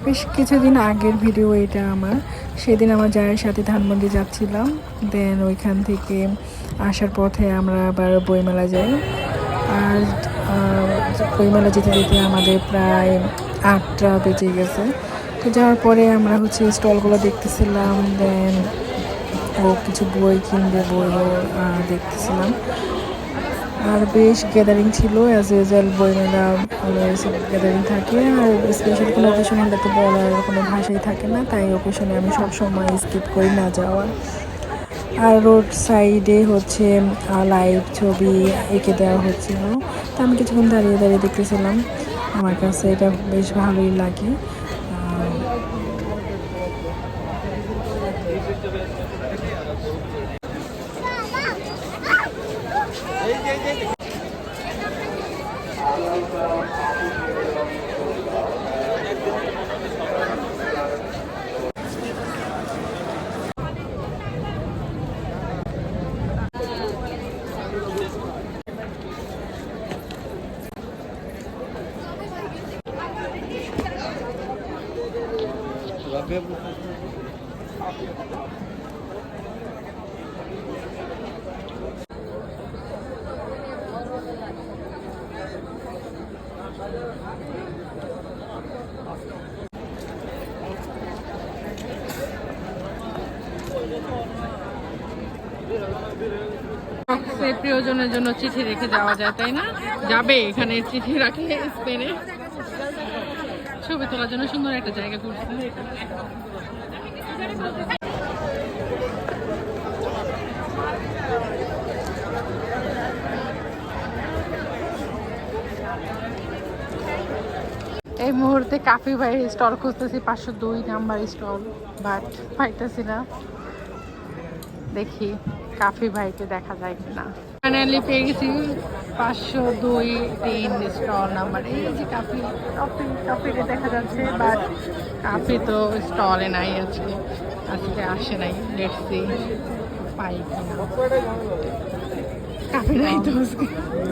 বেশ কিছুদিন আগের ভিডিও এটা আমার। সেদিন আমার জায়ের সাথে ধানমন্ডি যাচ্ছিলাম, দেন ওইখান থেকে আসার পথে আমরা আবার বইমেলা যাই। আর বইমেলা যেতে যেতে আমাদের প্রায় 8টা বেজে গেছে। তো যাওয়ার পরে আমরা হচ্ছে স্টলগুলো দেখতেছিলাম, দেন ও কিছু বই কিনবে, বইও দেখতেছিলাম। আর বেশ গ্যাদারিং ছিল, অ্যাজ ইউজুয়াল বইমেলা গ্যাদারিং থাকে। আর স্পেশাল কোনো অকেশন হলে তো বলার কোনো ভাষাই থাকে না, তাই অকেশনে আমি সবসময় স্কিপ করি না যাওয়া। আর রোড সাইডে হচ্ছে লাইভ ছবি এঁকে দেওয়া হচ্ছিল, তো আমি কিছুক্ষণ দাঁড়িয়ে দাঁড়িয়ে দেখতেছিলাম। আমার কাছে এটা বেশ ভালোই লাগে। প্রিয়জনের জন্য চিঠি রেখে যাওয়া যায়, তাই না? যাবে এখানে চিঠি রাখলে স্পেনে ছবি তোলার জন্য সুন্দর একটা জায়গা করছে। এই মুহূর্তে কাফি ভাইয়ের স্টল খুঁজতেছি, 502 নাম্বার স্টল, বাট পাইতেছি না। দেখি কাফি ভাইকে দেখা যায় কিনা। ফাইনালি পেয়ে গেছি 502-3 স্টল নাম্বার। এই যে কাফি কাফিকে দেখা যাচ্ছে, বাট কাফি তো স্টলে নাই আজকে, আসে নাই। লেটস সি পাই কিনা। কাফি নাই তো আজকে,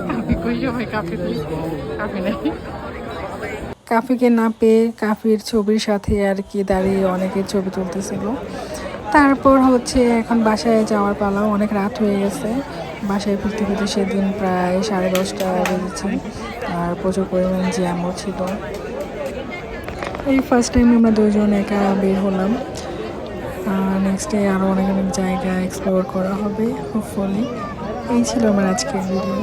কাফি কই সময় কাফি নাই। কাফিকে না পেয়ে কাফির ছবির সাথে আর কি দাঁড়িয়ে অনেকের ছবি তুলতেছিল। তারপর হচ্ছে এখন বাসায় যাওয়ার পালা, অনেক রাত হয়ে গেছে। বাসায় ফিরতে ফিরতে সেদিন প্রায় 10:30 বেজেছে, আর প্রচুর পরিমাণ জ্যামও ছিল। এই ফার্স্ট টাইম আমরা দুজন একা বের হলাম। নেক্সট ডে আরও অনেক অনেক জায়গা এক্সপ্লোর করা হবে হোপফুলি। এই ছিল আমার আজকের ভিডিও।